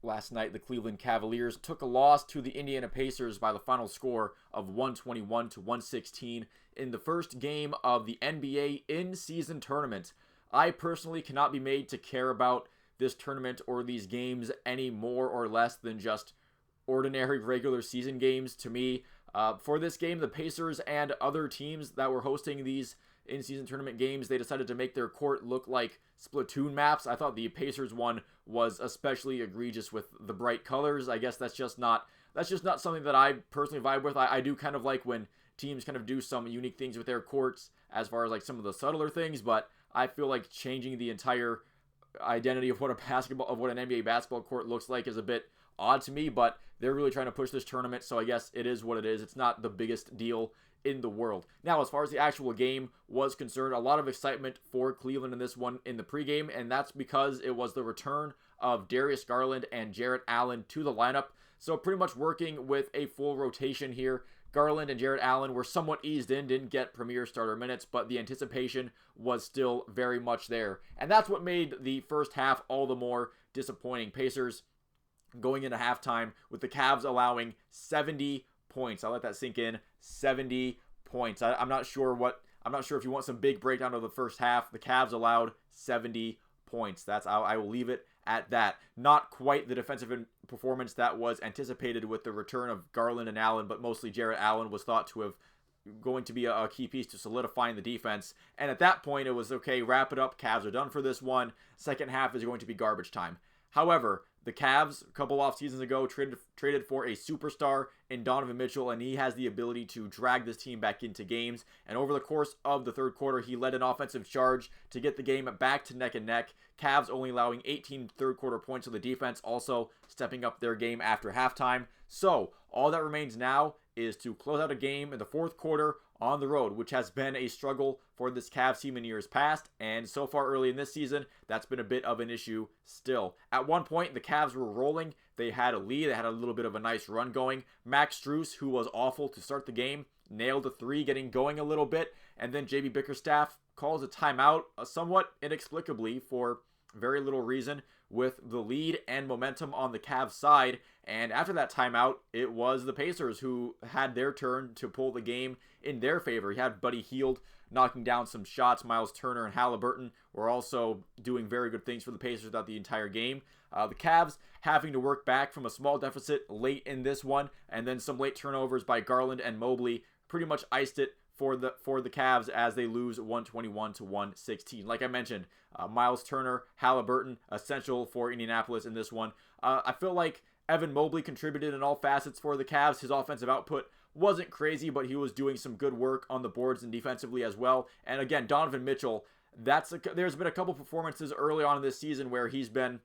Last night, the Cleveland Cavaliers took a loss to the Indiana Pacers by the final score of 121 to 116 in the first game of the NBA in-season tournament. I personally cannot be made to care about this tournament or these games any more or less than just ordinary regular season games to me. For this game, the Pacers and other teams that were hosting these in-season tournament games, they decided to make their court look like Splatoon maps. I thought the Pacers one was especially egregious with the bright colors. I guess that's just not something that I personally vibe with. I do kind of like when teams kind of do some unique things with their courts as far as like some of the subtler things, but I feel like changing the entire identity of what an NBA basketball court looks like is a bit odd to me, but they're really trying to push this tournament, so I guess it is what it is. It's not the biggest deal in the world. Now, as far as the actual game was concerned, a lot of excitement for Cleveland in this one in the pregame, and that's because it was the return of Darius Garland and Jarrett Allen to the lineup. So pretty much working with a full rotation here. Garland and Jarrett Allen were somewhat eased in, didn't get premier starter minutes, but the anticipation was still very much there. And that's what made the first half all the more disappointing. Pacers going into halftime with the Cavs allowing 70 points. I'll let that sink in. 70 points. I'm not sure if you want some big breakdown of the first half. The Cavs allowed 70 points. I will leave it at that. Not quite the defensive performance that was anticipated with the return of Garland and Allen, but mostly Jarrett Allen was thought to have going to be a key piece to solidifying the defense. And at that point, it was okay, wrap it up. Cavs are done for this one. Second half is going to be garbage time. However, the Cavs, a couple off seasons ago, traded for a superstar in Donovan Mitchell, and he has the ability to drag this team back into games. And over the course of the third quarter, he led an offensive charge to get the game back to neck and neck. Cavs only allowing 18 third quarter points of the defense, also stepping up their game after halftime. So all that remains now is to close out a game in the fourth quarter on the road, which has been a struggle for this Cavs team in years past, and so far early in this season, that's been a bit of an issue still. At one point, the Cavs were rolling. They had a lead. They had a little bit of a nice run going. Max Strus, who was awful to start the game, nailed a three, getting going a little bit, and then JB Bickerstaff calls a timeout, somewhat inexplicably for very little reason, with the lead and momentum on the Cavs side. And after that timeout, it was the Pacers who had their turn to pull the game in their favor. You had Buddy Hield knocking down some shots. Miles Turner and Halliburton were also doing very good things for the Pacers throughout the entire game. The Cavs having to work back from a small deficit late in this one, and then some late turnovers by Garland and Mobley pretty much iced it for the Cavs as they lose 121 to 116. Like I mentioned, Miles Turner, Halliburton, essential for Indianapolis in this one. I feel like Evan Mobley contributed in all facets for the Cavs. His offensive output wasn't crazy, but he was doing some good work on the boards and defensively as well. And again, Donovan Mitchell, there's been a couple performances early on in this season where he's been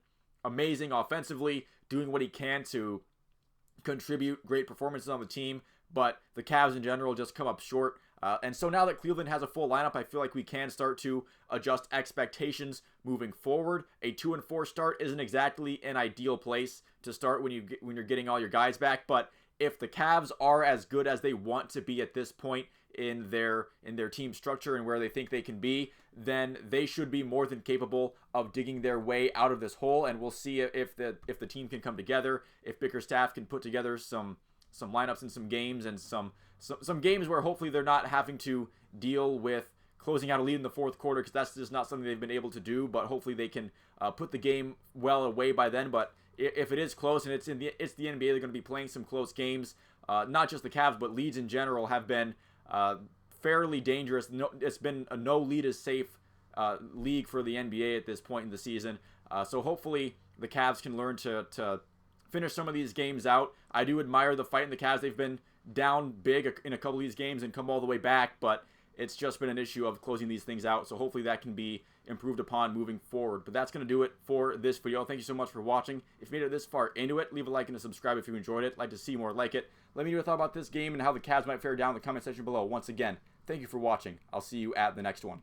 amazing offensively, doing what he can to contribute great performances on the team, but the Cavs in general just come up short. And so now that Cleveland has a full lineup, I feel like we can start to adjust expectations moving forward. A 2-4 start isn't exactly an ideal place to start when you're getting all your guys back, but if the Cavs are as good as they want to be at this point in their team structure and where they think they can be, then they should be more than capable of digging their way out of this hole. And we'll see if the team can come together, if Bickerstaff can put together some lineups in some games, and some games where hopefully they're not having to deal with closing out a lead in the fourth quarter, because that's just not something they've been able to do. But hopefully they can put the game well away by then. But if it is close, and it's the NBA, they're going to be playing some close games. Not just the Cavs, but leads in general have been fairly dangerous. It's been a no lead is safe league for the NBA at this point in the season. So hopefully the Cavs can learn to finish some of these games out. I do admire the fight in the Cavs. They've been down big in a couple of these games and come all the way back, but it's just been an issue of closing these things out. So hopefully that can be improved upon moving forward. But that's going to do it for this video. Thank you so much for watching. If you made it this far into it, leave a like and a subscribe if you enjoyed it. Like to see more like it. Let me know your thought about this game and how the Cavs might fare down in the comment section below. Once again, thank you for watching. I'll see you at the next one.